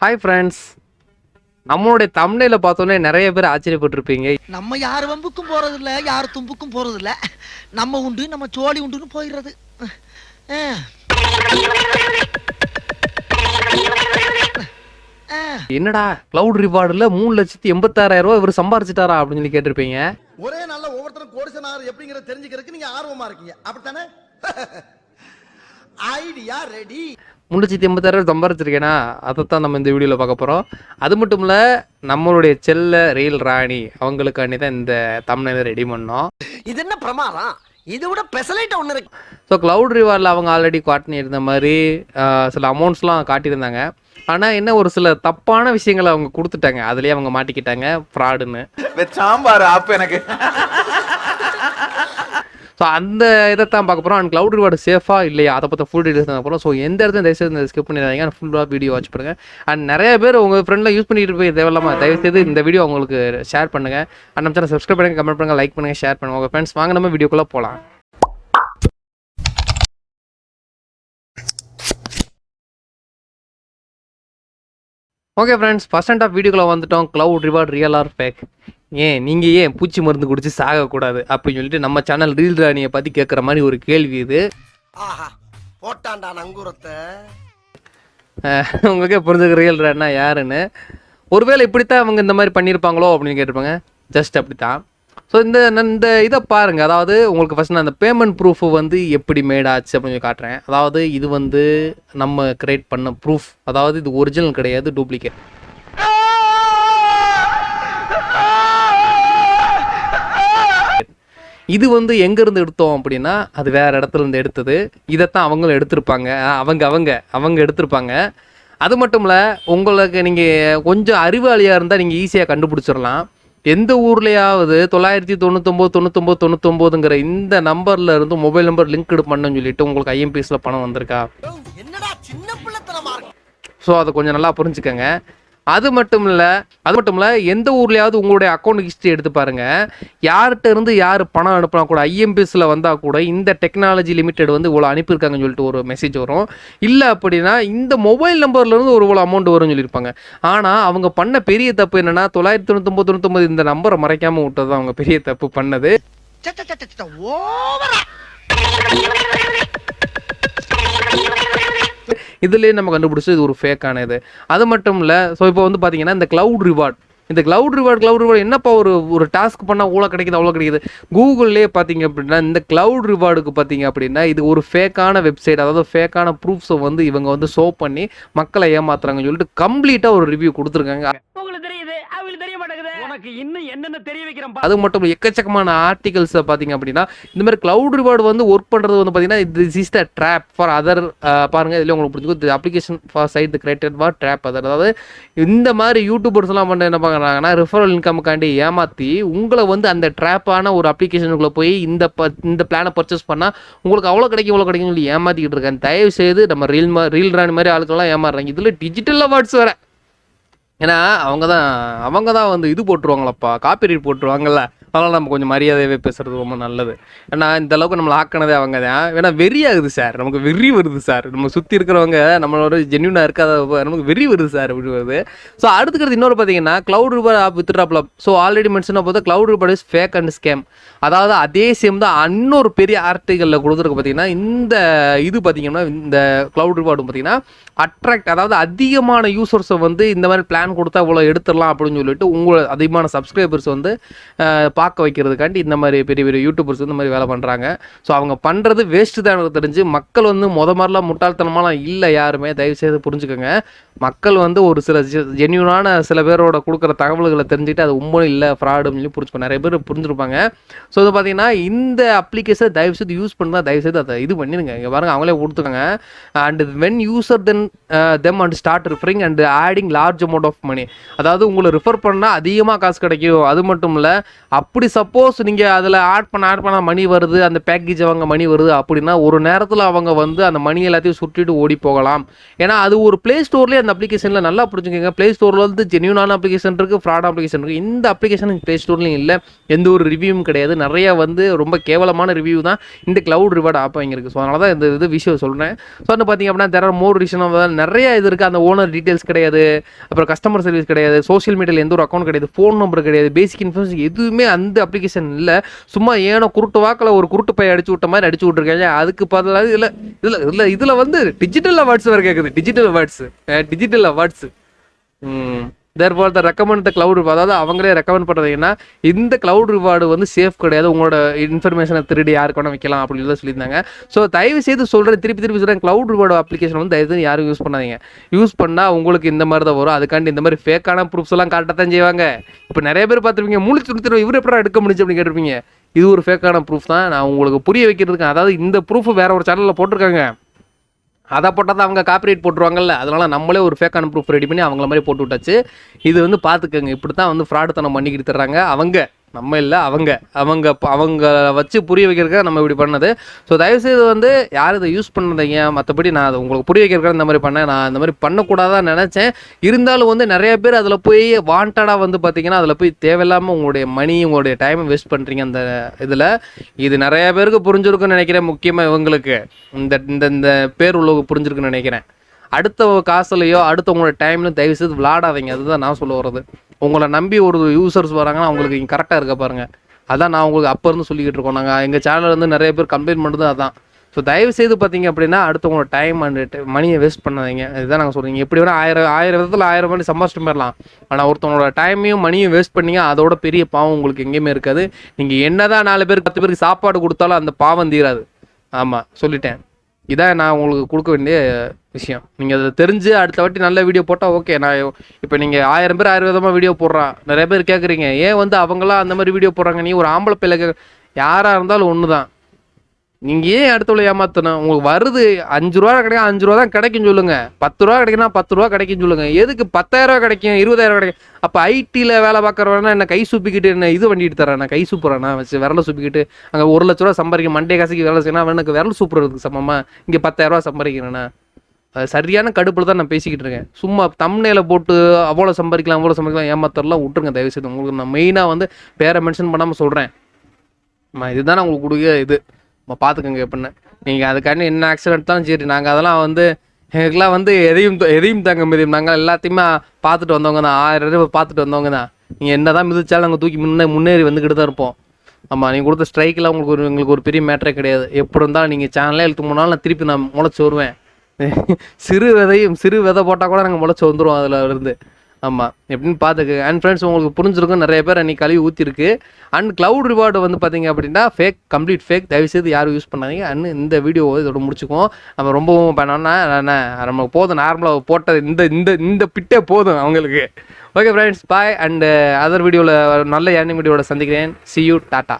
Hi friends, நம்மளுடைய தம்ப்நெயில பார்த்தோன்னே நிறைய பேர் ஆச்சரியப்பட்டிருப்பீங்க. நம்ம யார் வம்புக்கும் போறது இல்ல, யார் தும்புக்கும் போறது இல்ல. நம்ம உண்டு நம்ம சோழி உண்டுன்னு போயிடுறது. என்னடா கிளவுட் ரிவார்டுல 3,86,000 இவர் சம்பாரிச்சிட்டாரா அப்படின்னு சொல்லி கேட்டிருப்பீங்க. ஒரே நாள்ல ஒவ்வொருத்தரும் கோடிசனார் எப்படிங்கறத தெரிஞ்சுக்கிறதுக்கு நீங்க ஆர்வமா இருக்கீங்க, அப்படித்தானே? Idea ready. 3,86,000 சம்பாரிச்சிருக்கேனா, அதைத்தான் நம்ம இந்த வீடியோவில் பார்க்க போகிறோம். அது மட்டும் இல்லை, நம்மளுடைய செல்ல ரயில் ராணி அவங்களுக்காண்டி தான் இந்த தம்ப்நெயிலை ரெடி பண்ணோம். இது என்ன பிரமாதம், இதை விட பெசலைட் ஒன்று இருக்கு. ஸோ கிளவுட் ரிவார்டில் அவங்க ஆல்ரெடி காட்டினிருந்த மாதிரி சில அமௌண்ட்ஸ்லாம் காட்டியிருந்தாங்க. ஆனால் என்ன ஒரு சில தப்பான விஷயங்களை அவங்க கொடுத்துட்டாங்க, அதுலேயே அவங்க மாட்டிக்கிட்டாங்க ஃப்ராடுன்னு. சாம்பார் ஆப் எனக்கு. ஸோ அந்த இதைத்தான் பார்க்க போகிறோம். அண்ட் கிளவுட் ரிவார்டு சேஃபாக இல்லையா அதை பற்றி ஃபுல் டீட்டெயில்ஸ் தான் போகிறோம். ஸோ எந்த இடத்துல தயவுசெய்து ஸ்கிப் பண்ணிடுறாங்க, ஃபுல்லாக வீடியோ வாட்ச் பண்ணுங்கள். அண்ட் நிறைய பேர் உங்கள் ஃப்ரெண்டில் யூஸ் பண்ணிட்டு போய் தேவையில்லாமல் தயவுசெய்து இந்த வீடியோ உங்களுக்கு ஷேர் பண்ணுங்கள். அண்ட் நம்ம சேனல் சப்ஸ்கிரைப் பண்ணுங்கள், கமெண்ட் பண்ணுங்கள், லைக் பண்ணுங்கள், ஷேர் பண்ணுங்கள். உங்கள் ஃப்ரெண்ட்ஸ் வாங்க நம்ம வீடியோக்குள்ளே போகலாம். ஓகே ஃப்ரெண்ட்ஸ், ஃபர்ஸ்ட் ஆஃப் வீடியோக்குள்ளே வந்துட்டோம். Cloud reward real or fake? நீங்கள் ஏன் பூச்சி மருந்து குடிச்சு சாகக்கூடாது அப்படின்னு சொல்லிட்டு நம்ம சேனல் ரீல் ராணியை பற்றி கேட்குற மாதிரி ஒரு கேள்வி இது. போட்டாண்டா நங்கூரத்தை. உங்களுக்கே புரிஞ்சுக்க ரியல் ராணினா யாருன்னு. ஒருவேளை இப்படித்தான் அவங்க இந்த மாதிரி பண்ணியிருப்பாங்களோ அப்படின்னு கேட்டிருப்பாங்க. ஜஸ்ட் அப்படி தான். ஸோ இந்த இதை பாருங்கள். அதாவது உங்களுக்கு ஃபஸ்ட் நான் அந்த பேமெண்ட் ப்ரூஃபு வந்து எப்படி மேட் ஆச்சு அப்படின்னு சொல்லி காட்டுறேன். அதாவது இது வந்து நம்ம கிரியேட் பண்ண ப்ரூஃப். அதாவது இது ஒரிஜினல் கிடையாது, டூப்ளிகேட். இது வந்து எங்கேருந்து எடுத்தோம் அப்படின்னா, அது வேறு இடத்துல இருந்து எடுத்தது. இதைத்தான் அவங்களும் எடுத்திருப்பாங்க, அவங்க எடுத்திருப்பாங்க. அது மட்டும் இல்லை, உங்களுக்கு நீங்கள் கொஞ்சம் அறிவாளியாக இருந்தால் நீங்கள் ஈஸியாக கண்டுபிடிச்சிடலாம். எந்த ஊர்லையாவது 999 இந்த நம்பரில் இருந்து மொபைல் நம்பர் லிங்க்டு பண்ணணும்னு சொல்லிட்டு உங்களுக்கு ஐஎம்பிஎஸ்ல பணம் வந்திருக்கா? ஸோ அதை கொஞ்சம் நல்லா புரிஞ்சுக்கங்க. அது மட்டும் இல்லை, எந்த ஊர்லையாவது உங்களுடைய அக்கௌண்ட் ஹிஸ்ட்ரி எடுத்து பாருங்கள். யார்கிட்ட இருந்து யார் பணம் அனுப்பினா கூட ஐஎம்பிஎஸ்ல வந்தால் கூட இந்த டெக்னாலஜி லிமிடெட் வந்து இவ்வளோ அனுப்பியிருக்காங்கன்னு சொல்லிட்டு ஒரு மெசேஜ் வரும். இல்லை அப்படின்னா இந்த மொபைல் நம்பர்லேருந்து ஒரு இவ்வளோ அமௌண்ட் வரும்னு சொல்லியிருப்பாங்க. ஆனால் அவங்க பண்ண பெரிய தப்பு என்னென்னா 999 இந்த நம்பரை மறைக்காமல் விட்டது தான் அவங்க பெரிய தப்பு பண்ணது. இதுலேயே நம்ம கண்டுபிடிச்சி இது ஒரு ஃபேக்கான இது. அது மட்டும் இல்லை, ஸோ இப்போ வந்து பார்த்தீங்கன்னா இந்த கிளவுட் ரிவார்டு என்னப்பா ஒரு டாஸ்க் பண்ணால் அவ்வளோ கிடைக்குது அவ்வளோ கிடைக்குது. கூகுள்லேயே பார்த்தீங்க அப்படின்னா இந்த கிளவுட் ரிவார்டுக்கு பார்த்தீங்க அப்படின்னா இது ஒரு ஃபேக்கான வெப்சைட். அதாவது ஃபேக்கான ப்ரூஃப்ஸை வந்து இவங்க வந்து ஷோ பண்ணி மக்களை ஏமாத்துறாங்கன்னு சொல்லிட்டு கம்ப்ளீட்டாக ஒரு ரிவ்யூ கொடுத்துருக்காங்க. அது மட்டும் எக்கச்சக்கமான ஆர்டிகல்ஸை பார்த்தீங்க அப்படின்னா இந்த மாதிரி கிளவுட் ரிவார்டு வந்து ஒர்க் பண்ணுறது வந்து பார்த்தீங்கன்னா this is the drop for other. பாருங்கள், இதில் உங்களுக்கு பிடிச்சிக்கும் application for site created for drop other. அதாவது இந்த மாதிரி யூடியூபர்ஸ்லாம் பண்ண என்ன பார்க்குறாங்கன்னா ரெஃபரல் இன்கமுக்காண்டி ஏமாற்றி உங்களை வந்து அந்த ட்ராப்பான ஒரு அப்ளிகேஷனுக்குள்ளே போய் இந்த பிளானை பர்ச்சேஸ் பண்ணால் உங்களுக்கு அவ்வளோ கிடைக்கும்னு சொல்லி ஏமாற்றிக்கிட்டு இருக்காங்க. தயவு செய்து நம்ம ரீல் ராணி மாதிரி ஆளுக்கெல்லாம் ஏமாறுறாங்க. இதில் டிஜிட்டல் அவார்ட்ஸ் வேறு. ஏன்னா அவங்க தான் வந்து இது போட்டுருவாங்களப்பா, காப்பிரைட் போட்டுருவாங்கல்ல. அதனால் நம்ம கொஞ்சம் மரியாதையாகவே பேசுகிறது ரொம்ப நல்லது. ஏன்னா இந்த அளவுக்கு நம்மளை ஆக்கினதே அவங்க தான். ஏன்னா வெறி ஆகுது சார், நமக்கு வெறி வருது சார். நம்ம சுற்றி இருக்கிறவங்க நம்மளோட ஜென்யூனாக இருக்காத நமக்கு வெறி வருது சார் அப்படி வருது. ஸோ அடுத்துக்கிறது இன்னொரு பார்த்தீங்கன்னா கிளவுட் ரிவார்டு ஆப் வித்ட்ராப்ல. ஸோ ஆல்ரெடி மென்ஷனாக பார்த்தா cloud reward is fake and scam. அதாவது அதே சேம் தான் இன்னொரு பெரிய ஆர்டிகளில் கொடுத்துருக்கு. பார்த்தீங்கன்னா இந்த இது பார்த்தீங்கன்னா இந்த கிளவுட் ரிவார்டு பார்த்தீங்கன்னா அட்ராக்ட், அதாவது அதிகமான யூசர்ஸை வந்து இந்த மாதிரி பிளான் கொடுத்தா இவ்வளோ எடுத்துடலாம் அப்படின்னு சொல்லிட்டு உங்களை அதிகமான சப்ஸ்கிரைபர்ஸ் வந்து பார்க்க வைக்கிறதுக்காண்டி இந்த மாதிரி பெரிய பெரிய யூடியூபர்ஸ் இந்த மாதிரி வேலை பண்ணுறாங்க. ஸோ அவங்க பண்ணுறது வேஸ்ட்டு தான் எனக்கு தெரிஞ்சு. மக்கள் வந்து மாதிரிலாம் முட்டாள்தனமாலாம் இல்லை, யாருமே தயவுசெய்து புரிஞ்சுக்கோங்க. மக்கள் வந்து ஒரு சில ஜென்யூனான சில பேரோட கொடுக்குற தகவல்களை தெரிஞ்சுக்கிட்டு அது உண்மையும் இல்லை ஃப்ராடுன்னு சொல்லி புரிஞ்சுப்போம். நிறைய பேர் புரிஞ்சுருப்பாங்க. ஸோ இது பார்த்தீங்கன்னா இந்த அப்ளிகேஷன் தயவுசெய்து யூஸ் பண்ணால் தயவுசெய்து அதை இது பண்ணிடுங்க. இங்கே பாருங்கள், அவங்களே கொடுத்துருக்காங்க. And when user them and start referring and adding large amount of money. அதாவது உங்களை ரிஃபர் பண்ணால் அதிகமாக காசு கிடைக்கும். அது மட்டும் இல்லை, அப்படி சப்போஸ் நீங்கள் அதில் ஆட் பண்ண மணி வருது, அந்த பேக்கேஜ் அவங்க மணி வருது அப்படின்னா ஒரு நேரத்தில் அவங்க வந்து அந்த மணி எல்லாத்தையும் சுட்டிட்டு ஓடி போகலாம். ஏன்னா அது ஒரு ப்ளே ஸ்டோர்லேயே அந்த அப்ளிகேஷனில் நல்லா புரிஞ்சுக்கோங்க. ப்ளே ஸ்டோரில் வந்து ஜென்யூனான அப்ளிகேஷன் இருக்குது, ஃப்ராட் அப்ளிகேஷன் இருக்குது. இந்த அப்ளிகேஷன் ப்ளே ஸ்டோர்லையும் இல்லை, எந்த ஒரு ரிவ்யூவும் கிடையாது. நிறைய வந்து ரொம்ப கேவலமான ரிவ்யூ தான் இந்த க்ளவுட் ரிவார்டு ஆப் வாங்கி இருக்குது. ஸோ அதனால தான் இந்த விஷயம் சொல்கிறேன். ஸோ வந்து பார்த்திங்க அப்படின்னா தெர் ஆர் மோர் ரீசன் நிறைய இது இருக்குது. அந்த ஓனர் டீட்டெயில்ஸ் கிடையாது, அப்புறம் கஸ்டமர் சர்வீஸ் கிடையாது, சோஷியல் மீடியாவில் எந்த ஒரு அக்கௌண்ட் கிடையாது, ஃபோன் நம்பர் கிடையாது, பேசிக் இன்ஃபர்மேஷன் எதுவுமே அந்த அப்ளிகேஷன் இல்லை. சும்மா ஏனோ குருட்டு வாக்கில் ஒரு குருட்டு பைய அடிச்சு விட்ட மாதிரி அடிச்சு விட்ருக்காங்க. அதுக்கு பதிலாக இதில் வந்து டிஜிட்டல் அவார்ட்ஸ் வேறு கேட்குது. டிஜிட்டல் அவார்ட்ஸ் தேர்ஃபார் த ரெக்கமெண்ட் த க்ளவுட் ரிவார்டு. அதாவது அவங்களே ரெக்கமெண்ட் பண்ணுறதுன்னா இந்த க்ளவுட் ரிவார்டு வந்து சேஃப் கிடையாது, உங்களோட இன்ஃபர்மேஷனை திருடி யாருக்கு வேணால் வைக்கலாம் அப்படின்னு தான் சொல்லியிருந்தாங்க. ஸோ தயவு செய்து சொல்கிறேன், திருப்பி சொல்கிறேன், க்ளவுட் ரிவார்டு அப்ளிகேஷன் வந்து தயவு செய்து யாரும் யூஸ் பண்ணாதீங்க. யூஸ் பண்ணால் உங்களுக்கு இந்த மாதிரி தான் வரும். அதுக்காண்டி இந்த மாதிரி ஃபேக்கான ப்ரூஃப்ஸ் எல்லாம் காட்டத்தான் செய்வாங்க. இப்போ நிறைய பேர் பார்த்துருப்பீங்க, முழிச்சு கொடுத்துருவோம் இவர் எப்படி எடுக்க முடிஞ்சு அப்படின்னு கேட்டிருப்பீங்க. இது ஒரு ஃபேக்கான ப்ரூஃப் தான். நான் உங்களுக்கு புரிய வைக்கிறதுக்கு, அதாவது இந்த ப்ரூஃப் வேற ஒரு சேனலில் போட்டிருக்காங்க, அதை போட்டால் தான் அவங்க காப்பிரைட் போட்டுருவாங்கல்ல. அதனால் நம்மளே ஒரு ஃபேக்கான ப்ரூஃப் ரெடி பண்ணி அவங்கள மாதிரி போட்டு விட்டாச்சு. இது வந்து பார்த்துக்கோங்க, இப்படி தான் வந்து ஃப்ராடுத்தனம் பண்ணிக்கிட்டு தர்றாங்க அவங்க, நம்ம இல்லை அவங்க வச்சு புரிய வைக்கிறதுக்காக நம்ம இப்படி பண்ணது. ஸோ தயவுசெய்து வந்து யாரும் இதை யூஸ் பண்ணாதீங்க. மற்றபடி நான் அதை உங்களுக்கு புரிய வைக்கிறதுக்காக இந்த மாதிரி பண்ணேன். நான் இந்த மாதிரி பண்ணக்கூடாதான் நினச்சேன். இருந்தாலும் வந்து நிறைய பேர் அதில் போய் வாண்டடாக வந்து பார்த்தீங்கன்னா அதில் போய் தேவையில்லாமல் உங்களுடைய மணி, உங்களுடைய டைமை வேஸ்ட் பண்ணுறீங்க அந்த இதில். இது நிறைய பேருக்கு புரிஞ்சிருக்குன்னு நினைக்கிறேன். முக்கியமாக இவங்களுக்கு இந்த பேர் உள்ளவங்க புரிஞ்சிருக்குன்னு நினைக்கிறேன். அடுத்த காசுலையோ அடுத்தவங்களோட டைம்லையும் தயவுசெய்து விளாடாதீங்க. அதுதான் நான் சொல்ல வர்றது. உங்களை நம்பி ஒரு யூசர்ஸ் வராங்கன்னா அவங்களுக்கு இங்கே கரெக்டாக இருக்க பாருங்கள். அதான் நான் உங்களுக்கு அப்போ இருந்து சொல்லிக்கிட்டு இருக்கோம். நாங்கள் எங்கள் சேனலில் வந்து நிறைய பேர் கம்ப்ளைண்ட் பண்ணுறது அதான். ஸோ தயவுசெய்து பார்த்தீங்க அப்படின்னா அடுத்தவங்களோட டைம் அண்ட் மணியை வேஸ்ட் பண்ணாதீங்க. இதுதான் நாங்கள் சொல்கிறீங்க. எப்படி வேணால் ஆயிரம் விதத்தில் 1000 மணி சம்பாதிச்சிட்டு போயிடலாம். ஆனால் ஒருத்தவங்களோட டைமையும் மணியும் வேஸ்ட் பண்ணிங்க, அதோட பெரிய பாவம் உங்களுக்கு எங்கேயுமே இருக்காது. நீங்கள் என்னதான் 4 பேருக்கு 10 பேருக்கு சாப்பாடு கொடுத்தாலும் அந்த பாவம் தீராது. ஆமாம், சொல்லிட்டேன். இதான் நான் உங்களுக்கு கொடுக்க வேண்டிய விஷயம். நீங்கள் அதை தெரிஞ்சு அடுத்த வாட்டி நல்ல வீடியோ போட்டால் ஓகே. நான் இப்போ நீங்கள் 1000 பேர் 1000 விதமாக வீடியோ போடுறான். நிறைய பேர் கேட்குறீங்க, ஏன் வந்து அவங்களாம் அந்த மாதிரி வீடியோ போடுறாங்க, நீ ஒரு ஆம்பளை பிள்ளை யாராக இருந்தாலும் ஒன்று தான். நீங்கள் ஏன் அடுத்தவளை ஏமாற்றணும்? உங்களுக்கு வருது 5 ரூபா கிடைக்கும், 5 ரூபா தான் கிடைக்கும் சொல்லுங்கள். 10 ரூபா கிடைக்குன்னா 10 ரூபா கிடைக்கும் சொல்லுங்கள். எதுக்கு 10,000 ரூபா கிடைக்கும், 20,000 கிடைக்கும்? அப்போ ஐடியில் வேலை பார்க்குறவனா என்ன கை சூப்பிக்கிட்டு என்ன இது பண்ணிட்டு தரேன், நான் கை சூப்புறேன்னா வச்சு விரலை சூப்பிக்கிட்டு அங்கே 1 லட்ச ரூபா சம்பாதிக்க மண்டே காசுக்கு வேலை செய்யணும், அவனுக்கு விரல் சூப்புறதுக்கு சமமாக இங்கே 10,000 ரூபா சம்பாதிக்கிறேன்னா சரியான கடுப்பில் தான் நான் பேசிக்கிட்டு இருக்கேன். சும்மா தம்ப்நெயில போட்டு அவ்வளோ சம்பாதிக்கலாம் ஏமாத்தரலாம் விட்டுருங்க தயவுசெய்து. உங்களுக்கு நான் மெயினாக வந்து பேரை மென்ஷன் பண்ணாமல் சொல்கிறேன். இதுதான் நான் உங்களுக்கு கொடுக்க இது பார்த்துக்கோங்க. எப்படின்னு நீங்கள் அதுக்காண்டி என்ன ஆக்சிடென்ட் தான் சரி, நாங்கள் அதெல்லாம் வந்து எங்களுக்கெல்லாம் வந்து எதையும் தாங்க மிதியும். நாங்கள் எல்லாத்தையுமே பார்த்துட்டு வந்தவங்க தான், 1000 ரூபாய் பார்த்துட்டு வந்தவங்க தான். நீங்கள் என்ன தான் மிதிச்சாலும் நாங்கள் தூக்கி முன்னேறி வந்துக்கிட்டு தான் இருப்போம். ஆமாம், நீங்கள் கொடுத்த ஸ்ட்ரைக்கெலாம் எங்களுக்கு ஒரு பெரிய மேட்டரே கிடையாது. எப்படி இருந்தாலும் நீங்கள் சேனலே இழுத்து போனாலும் நான் திருப்பி நான் முளைச்சி வருவேன். சிறு விதை போட்டால் கூட நாங்கள் முளைச்சி வந்துடுவோம் அதில் இருந்து. ஆமாம், எப்படின்னு பார்த்துக்கு. அண்ட் ஃப்ரெண்ட்ஸ், உங்களுக்கு புரிஞ்சிருக்கும், நிறைய பேர் அன்றைக்கி கழுவி ஊற்றிருக்கு. அண்ட் க்ளவுட் ரிவார்டு வந்து பார்த்தீங்க அப்படின்னா ஃபேக், கம்ப்ளீட் ஃபேக். தயவுசெய்து யாரும் யூஸ் பண்ணாதீங்க. அண்ட் இந்த வீடியோ இதோட முடிச்சுக்குவோம். நம்ம ரொம்பவும் பண்ணோன்னா நம்ம போதும், நார்மலாக போட்டது இந்த பிட்டே போதும் அவங்களுக்கு. Okay friends, bye. And other வீடியோவில் நல்ல ஏர்னிங் வீடியோவில் சந்திக்கிறேன். see you, tata.